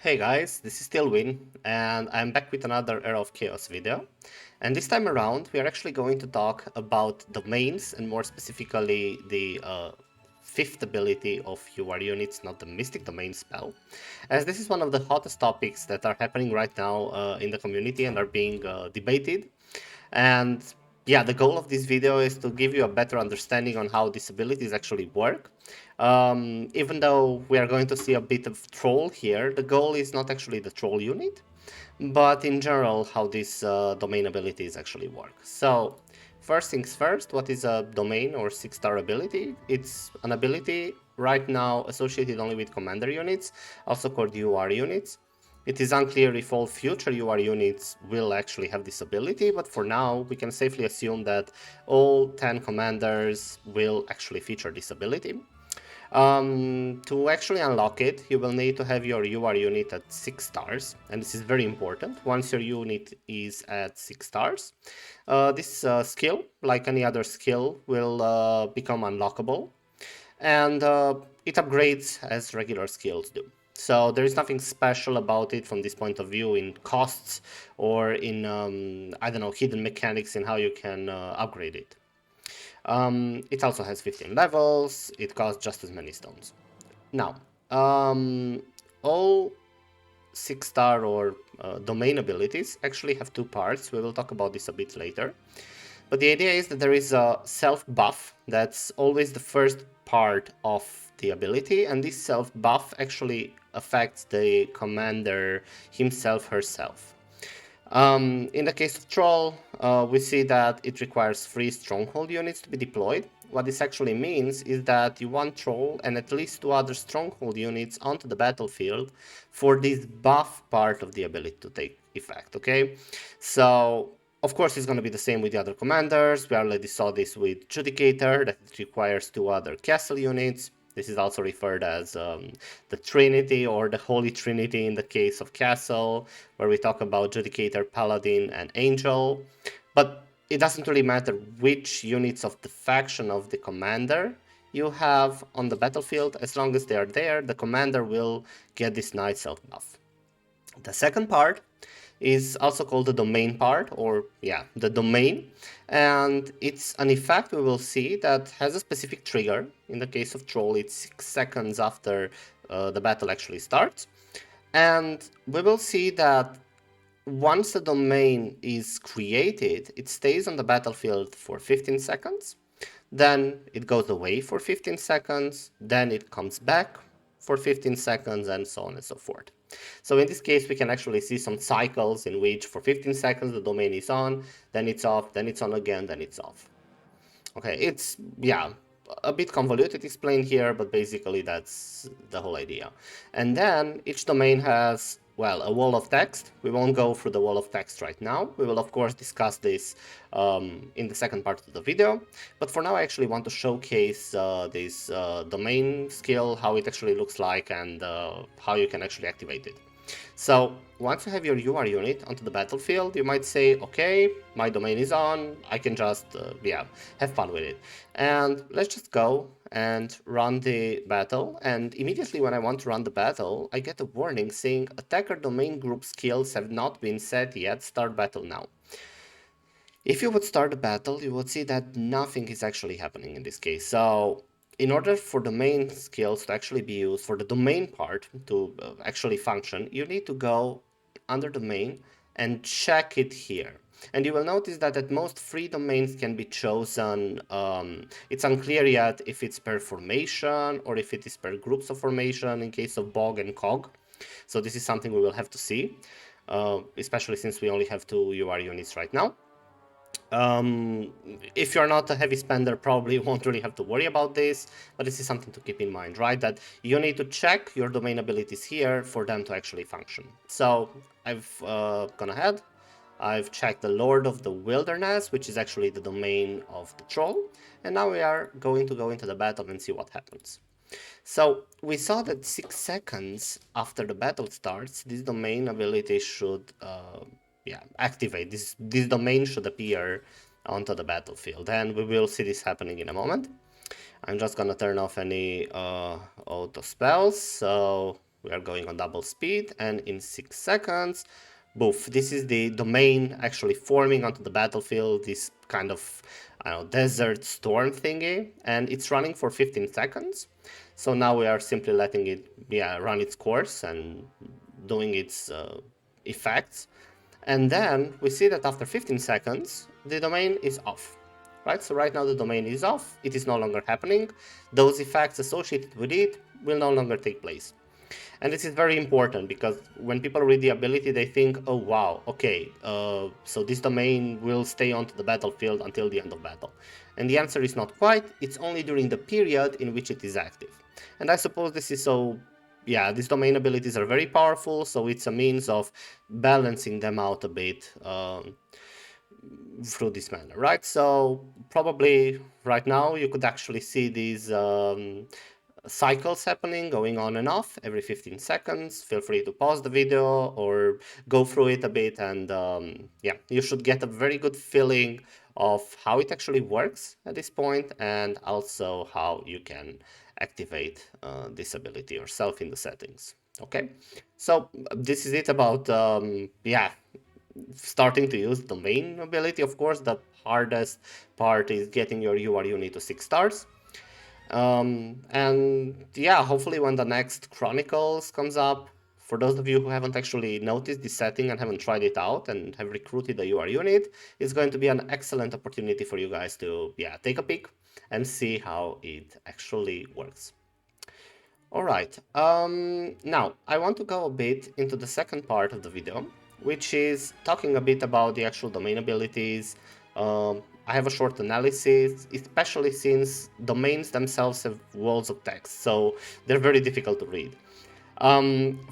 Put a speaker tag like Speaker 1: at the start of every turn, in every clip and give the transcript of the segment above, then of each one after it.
Speaker 1: Hey guys, this is still Win, and I'm back with another Era of Chaos video. And this time around, we are actually going to talk about domains, and more specifically, the fifth ability of UR units, not the Mystic Domain spell, as this is one of the hottest topics that are happening right now in the community and are being debated. And yeah, the goal of this video is to give you a better understanding on how disabilities actually work. Even though we are going to see a bit of troll here, the goal is not actually the troll unit, but in general how these domain abilities actually work. So first things first, what is a domain or 6-star ability? It's an ability right now associated only with commander units, also called UR units. It is unclear if all future UR units will actually have this ability, but for now we can safely assume that all 10 commanders will actually feature this ability. To actually unlock it, you will need to have your UR unit at 6 stars, and this is very important. Once your unit is at 6 stars, this skill, like any other skill, will become unlockable, and it upgrades as regular skills do. So there is nothing special about it from this point of view in costs or in, I don't know, hidden mechanics in how you can upgrade it. It also has 15 levels, it costs just as many stones. Now, all 6-star or domain abilities actually have two parts. We will talk about this a bit later. But the idea is that there is a self buff that's always the first part of the ability, and this self buff actually affects the commander himself, herself. In the case of Troll, we see that it requires 3 stronghold units to be deployed. What this actually means is that you want Troll and at least 2 other stronghold units onto the battlefield for this buff part of the ability to take effect, okay? So, of course, it's going to be the same with the other commanders. We already saw this with Judicator, that it requires 2 other castle units. This is also referred as the Trinity or the Holy Trinity in the case of Castle, where we talk about Judicator, Paladin, and Angel. But it doesn't really matter which units of the faction of the commander you have on the battlefield. As long as they are there, the commander will get this nice self buff. The second part is also called the domain part, or yeah, the domain, and it's an effect we will see that has a specific trigger. In the case of Troll, it's 6 seconds after the battle actually starts, and we will see that once the domain is created, it stays on the battlefield for 15 seconds, then it goes away for 15 seconds, then it comes back for 15 seconds, and so on and so forth. So in this case, we can actually see some cycles in which for 15 seconds the domain is on, then it's off, then it's on again, then it's off. Okay, it's, yeah, a bit convoluted explained here, but basically that's the whole idea. And then each domain has, well, a wall of text. We won't go through the wall of text right now. We will, of course, discuss this in the second part of the video. But for now, I actually want to showcase this domain skill, how it actually looks like, and how you can actually activate it. So once you have your UR unit onto the battlefield, you might say, okay, my domain is on, I can just, yeah, have fun with it. And let's just go and run the battle. And immediately when I want to run the battle, I get a warning saying attacker domain group skills have not been set yet, start battle now. If you would start a battle, you would see that nothing is actually happening in this case. So in order for domain skills to actually be used, for the domain part to actually function, you need to go under domain and check it here. And you will notice that at most 3 domains can be chosen. It's unclear yet if it's per formation or if it is per groups of formation in case of Bog and Cog. So this is something we will have to see, especially since we only have 2 UR units right now. If you're not a heavy spender, probably won't really have to worry about this, but this is something to keep in mind, right? That you need to check your domain abilities here for them to actually function. So I've gone ahead, I've checked the Lord of the Wilderness, which is actually the domain of the troll, and now we are going to go into the battle and see what happens. So we saw that 6 seconds after the battle starts, this domain ability should activate. This domain should appear onto the battlefield, and we will see this happening in a moment. I'm just gonna turn off any auto spells, so we are going on double speed, and in 6 seconds, boof, this is the domain actually forming onto the battlefield, this kind of, I don't know, desert storm thingy, and it's running for 15 seconds. So now we are simply letting it run its course and doing its effects. And then we see that after 15 seconds, the domain is off. Right? So right now the domain is off, it is no longer happening. Those effects associated with it will no longer take place. And this is very important because when people read the ability, they think, oh wow, okay, so this domain will stay onto the battlefield until the end of battle. And the answer is not quite, it's only during the period in which it is active. And I suppose this is so, yeah, these domain abilities are very powerful, so it's a means of balancing them out a bit through this manner, right? So probably right now you could actually see these cycles happening, going on and off every 15 seconds. Feel free to pause the video or go through it a bit, and yeah, you should get a very good feeling of how it actually works at this point, and also how you can activate this ability yourself in the settings. Okay, so this is it about yeah, starting to use the main ability. Of course, the hardest part is getting your UR unit to 6 stars. And yeah, hopefully when the next Chronicles comes up, for those of you who haven't actually noticed this setting and haven't tried it out and have recruited a UR unit, it's going to be an excellent opportunity for you guys to take a peek and see how it actually works. All right, now I want to go a bit into the second part of the video, which is talking a bit about the actual domain abilities. I have a short analysis, especially since domains themselves have walls of text, so they're very difficult to read.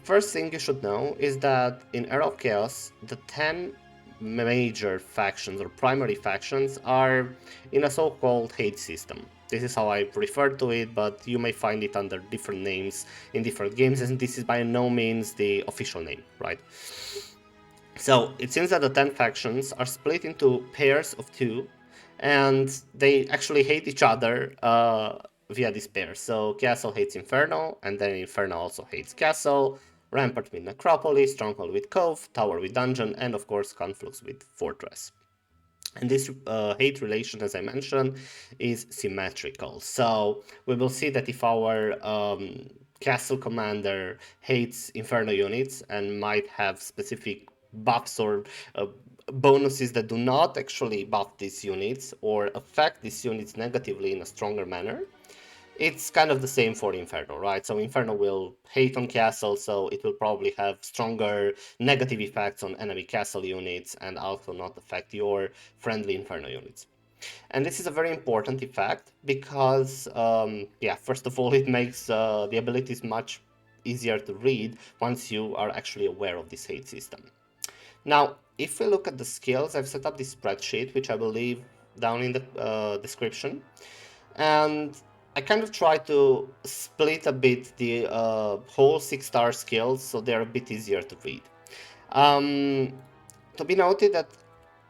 Speaker 1: First thing you should know is that in Era of Chaos, the 10 major factions or primary factions are in a so-called hate system. This is how I refer to it, but you may find it under different names in different games, and this is by no means the official name, right? So it seems that the 10 factions are split into pairs of 2, and they actually hate each other via this pair. So Castle hates Inferno, and then Inferno also hates Castle, Rampart with Necropolis, Stronghold with Cove, Tower with Dungeon, and of course Conflux with Fortress. And this hate relation, as I mentioned, is symmetrical. So we will see that if our castle commander hates Inferno units and might have specific buffs or bonuses that do not actually buff these units or affect these units negatively in a stronger manner, it's kind of the same for Inferno, right? So Inferno will hate on castle, so it will probably have stronger negative effects on enemy castle units and also not affect your friendly Inferno units. And this is a very important effect because, yeah, first of all, it makes the abilities much easier to read once you are actually aware of this hate system. Now, if we look at the skills, I've set up this spreadsheet, which I will leave down in the description. And I kind of try to split a bit the whole 6-star skills so they're a bit easier to read. To be noted that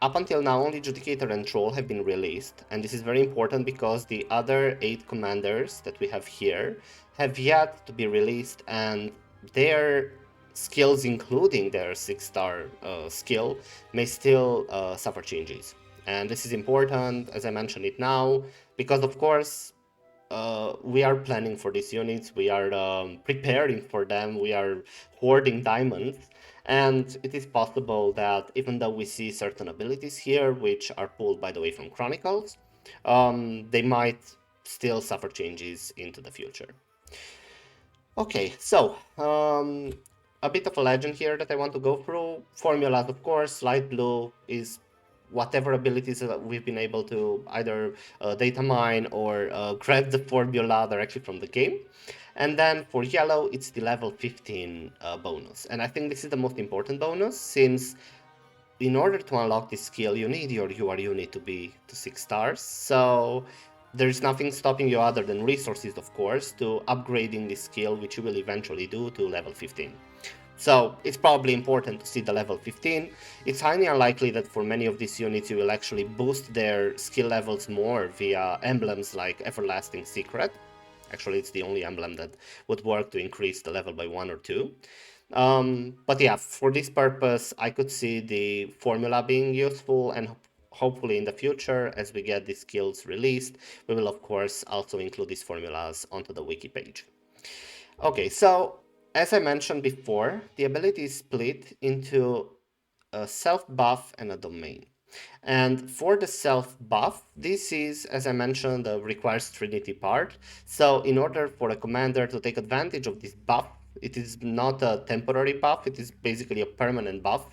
Speaker 1: up until now only Judicator and Troll have been released, and this is very important because the other 8 commanders that we have here have yet to be released, and their skills, including their 6-star skill, may still suffer changes. And this is important, as I mentioned it now, because of course we are planning for these units, we are preparing for them, we are hoarding diamonds, and it is possible that even though we see certain abilities here, which are pulled by the way from Chronicles, they might still suffer changes into the future. Okay, so a bit of a legend here that I want to go through. Formulas, of course. Light blue is whatever abilities that we've been able to either data mine or grab the formula directly from the game. And then for yellow, it's the level 15 bonus. And I think this is the most important bonus, since in order to unlock this skill, you need your UR unit to be to 6 stars. So there's nothing stopping you other than resources, of course, to upgrading this skill, which you will eventually do to level 15. So it's probably important to see the level 15. It's highly unlikely that for many of these units you will actually boost their skill levels more via emblems like Everlasting Secret. Actually, it's the only emblem that would work to increase the level by 1 or 2. But yeah, for this purpose, I could see the formula being useful, and hopefully in the future, as we get these skills released, we will of course also include these formulas onto the wiki page. Okay, so as I mentioned before, the ability is split into a self buff and a domain. And for the self buff, this is, as I mentioned, the requires Trinity part. So in order for a commander to take advantage of this buff, it is not a temporary buff, it is basically a permanent buff.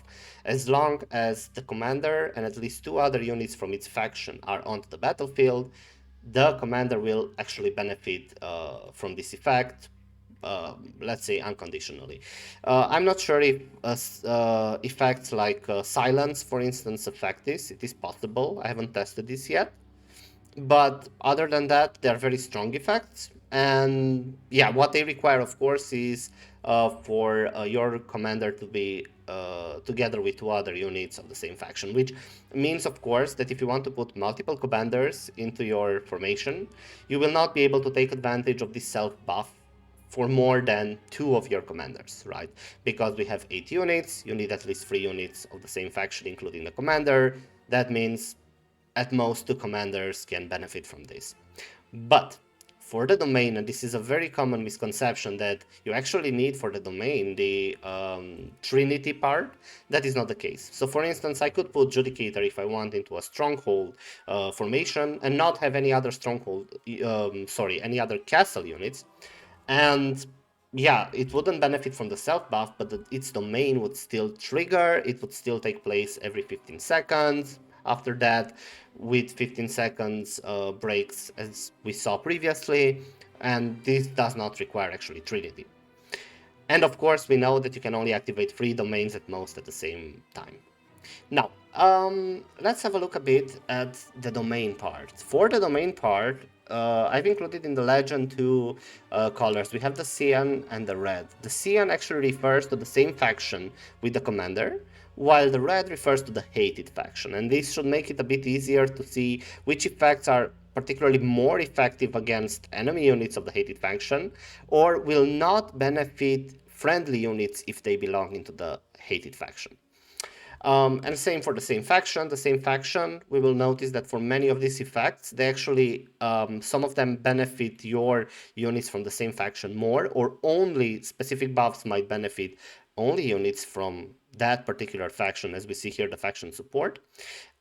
Speaker 1: As long as the commander and at least 2 other units from its faction are onto the battlefield, the commander will actually benefit from this effect, let's say unconditionally. I'm not sure if effects like silence, for instance, affect this. It is possible. I haven't tested this yet. But other than that, they're very strong effects. And yeah, what they require, of course, is for your commander to be together with 2 other units of the same faction, which means, of course, that if you want to put multiple commanders into your formation, you will not be able to take advantage of this self buff for more than 2 of your commanders, right? Because we have 8 units, you need at least 3 units of the same faction, including the commander. That means at most 2 commanders can benefit from this. But for the domain, and this is a very common misconception that you actually need for the domain the Trinity part, that is not the case. So for instance, I could put Judicator if I want into a stronghold formation and not have any other stronghold, any other castle units. And yeah, it wouldn't benefit from the self buff, but its domain would still trigger. It would still take place every 15 seconds. After that, with 15 seconds breaks, as we saw previously, and this does not require actually Trinity. And of course, we know that you can only activate 3 domains at most at the same time. Now, let's have a look a bit at the domain part. For the domain part, I've included in the legend 2 colors. We have the cyan and the red. The cyan actually refers to the same faction with the commander, while the red refers to the hated faction. And this should make it a bit easier to see which effects are particularly more effective against enemy units of the hated faction, or will not benefit friendly units if they belong into the hated faction. And same for the same faction. The same faction, we will notice that for many of these effects, they actually, some of them benefit your units from the same faction more, or only specific buffs might benefit only units from that particular faction, as we see here, the faction support.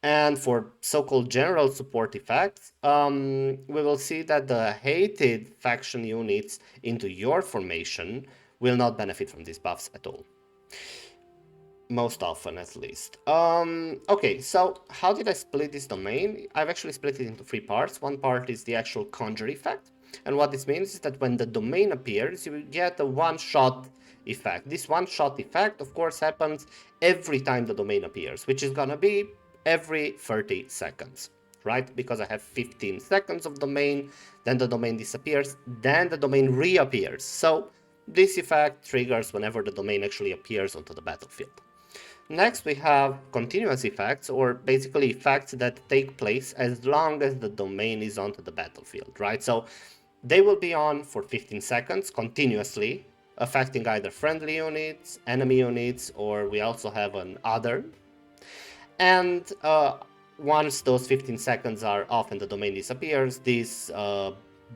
Speaker 1: And for so-called general support effects, we will see that the hated faction units into your formation will not benefit from these buffs at all. Most often, at least. Okay, so how did I split this domain? I've actually split it into 3 parts. One part is the actual conjure effect. And what this means is that when the domain appears, you will get a one-shot effect. This one-shot effect, of course, happens every time the domain appears, which is gonna be every 30 seconds, right? Because I have 15 seconds of domain, then the domain disappears, then the domain reappears. So this effect triggers whenever the domain actually appears onto the battlefield. Next, we have continuous effects, or basically effects that take place as long as the domain is onto the battlefield, right? So they will be on for 15 seconds continuously, affecting either friendly units, enemy units, or we also have an other. And once those 15 seconds are off and the domain disappears, these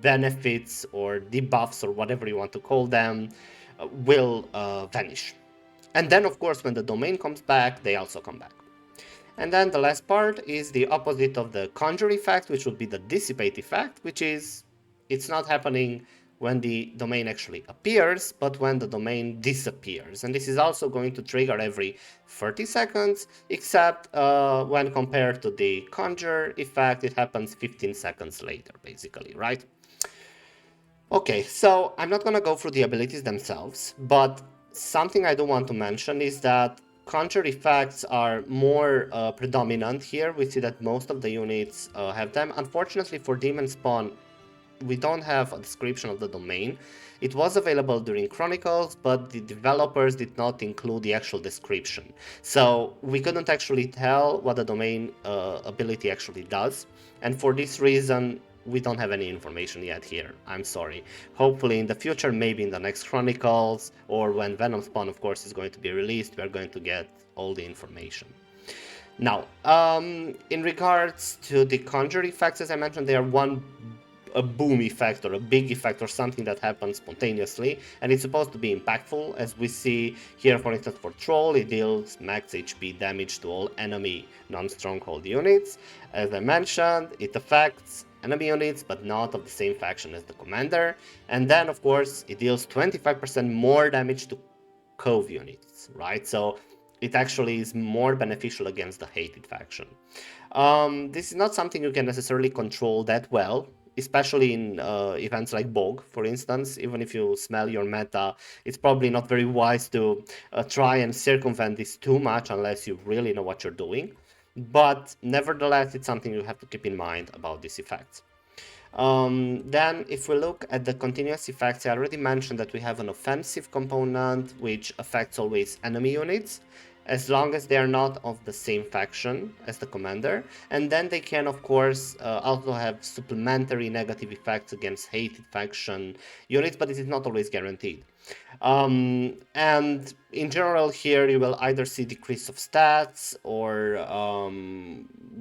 Speaker 1: benefits or debuffs or whatever you want to call them will vanish. And then, of course, when the domain comes back, they also come back. And then the last part is the opposite of the conjure effect, which would be the dissipate effect, which is it's not happening when the domain actually appears, but when the domain disappears. And this is also going to trigger every 30 seconds, except when compared to the conjure effect, it happens 15 seconds later, basically, right? Okay, so I'm not gonna go through the abilities themselves, but something I do want to mention is that conjure effects are more predominant here. We see that most of the units have them. Unfortunately for Demon Spawn, we don't have a description of the domain. It was available during Chronicles, but the developers did not include the actual description. So we couldn't actually tell what the domain ability actually does. And for this reason, we don't have any information yet here. I'm sorry. Hopefully in the future, maybe in the next Chronicles, or when Venom Spawn, of course, is going to be released, we're going to get all the information. Now, in regards to the conjure effects, as I mentioned, they are a boom effect or a big effect or something that happens spontaneously, and it's supposed to be impactful. As we see here, for instance, for Troll, it deals max HP damage to all enemy non-stronghold units. As I mentioned, it affects enemy units, but not of the same faction as the commander. And then, of course, it deals 25% more damage to Cove units, right? So it actually is more beneficial against the hated faction. This is not something you can necessarily control that well, especially in events like Bog, for instance. Even if you smell your meta, it's probably not very wise to try and circumvent this too much unless you really know what you're doing. But nevertheless, it's something you have to keep in mind about these effects. Then if we look at the continuous effects, I already mentioned that we have an offensive component which affects always enemy units, as long as they are not of the same faction as the commander. And then they can, of course, also have supplementary negative effects against hated faction units, but it is not always guaranteed. And in general here you will either see decrease of stats or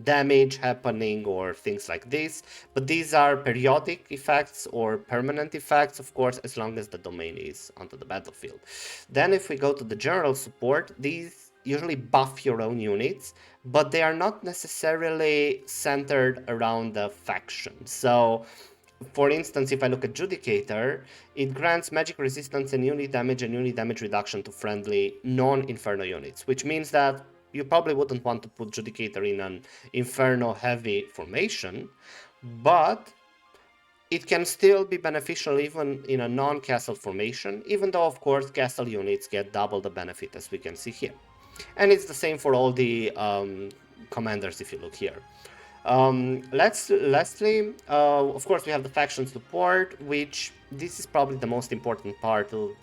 Speaker 1: damage happening or things like this, but these are periodic effects or permanent effects, of course, as long as the domain is onto the battlefield. Then if we go to the general support, these usually buff your own units, but they are not necessarily centered around the faction. So for instance, if I look at Judicator, it grants magic resistance and unit damage reduction to friendly non-Inferno units, which means that you probably wouldn't want to put Judicator in an Inferno heavy formation, but it can still be beneficial even in a non-castle formation, even though of course castle units get double the benefit, as we can see here. And it's the same for all the commanders if you look here. Lastly, of course, we have the faction support, which this is probably the most important part to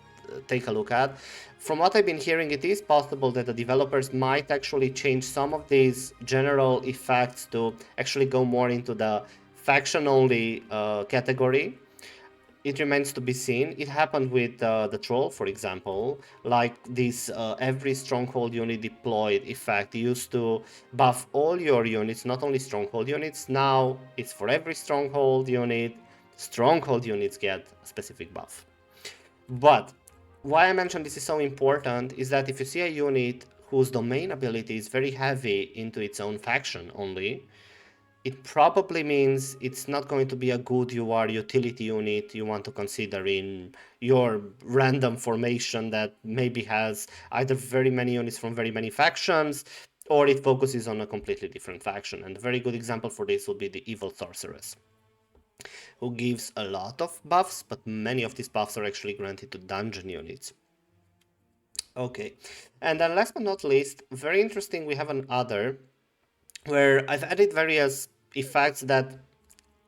Speaker 1: take a look at. From what I've been hearing, it is possible that the developers might actually change some of these general effects to actually go more into the faction-only category. It remains to be seen. It happened with the Troll, for example. Like this every stronghold unit deployed effect used to buff all your units, not only stronghold units. Now it's for every stronghold unit. Stronghold units get a specific buff. But why I mentioned this is so important is that if you see a unit whose domain ability is very heavy into its own faction only, it probably means it's not going to be a good UR utility unit you want to consider in your random formation that maybe has either very many units from very many factions, or it focuses on a completely different faction. And a very good example for this would be the Evil Sorceress, who gives a lot of buffs, but many of these buffs are actually granted to dungeon units. Okay, and then last but not least, very interesting, we have another where I've added various effects that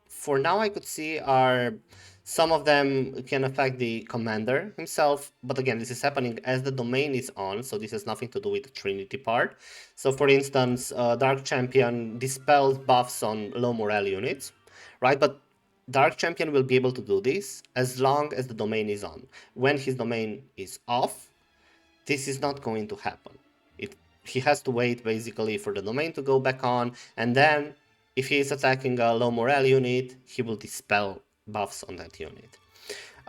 Speaker 1: for now I could see are some of them can affect the commander himself, but again, this is happening as the domain is on, so this has nothing to do with the Trinity part. So for instance, Dark Champion dispels buffs on low morale units, right? But Dark Champion will be able to do this as long as the domain is on. When his domain is off, this is not going to happen. He has to wait basically for the domain to go back on, and then if he is attacking a low morale unit, he will dispel buffs on that unit.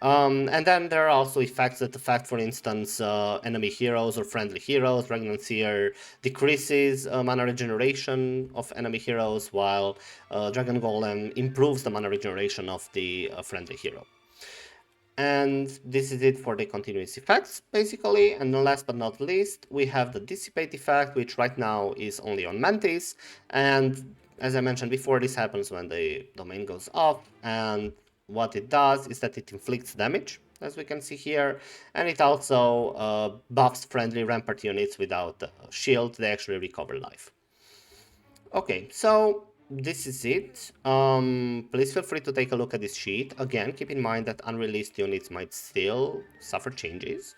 Speaker 1: And then there are also effects that affect, for instance, enemy heroes or friendly heroes. Regnant Seer decreases mana regeneration of enemy heroes, while Dragon Golem improves the mana regeneration of the friendly hero. And this is it for the continuous effects, basically. And then last but not least, we have the Dissipate effect, which right now is only on Mantis. And as I mentioned before, this happens when the domain goes off. And what it does is that it inflicts damage, as we can see here. And it also buffs friendly Rampart units without shield. They actually recover life. Okay, so this is it. Please feel free to take a look at this sheet. Again, keep in mind that unreleased units might still suffer changes.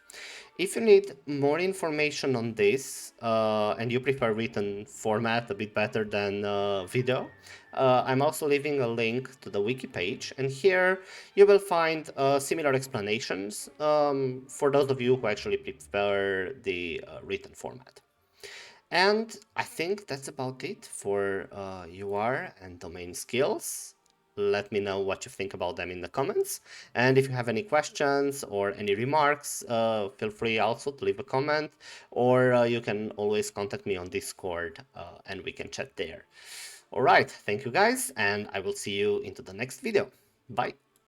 Speaker 1: If you need more information on this and you prefer written format a bit better than video, I'm also leaving a link to the wiki page, and here you will find similar explanations for those of you who actually prefer the written format. And I think that's about it for UR and domain skills. Let me know what you think about them in the comments. And if you have any questions or any remarks, feel free also to leave a comment, or you can always contact me on Discord and we can chat there. All right, thank you guys, and I will see you into the next video. Bye.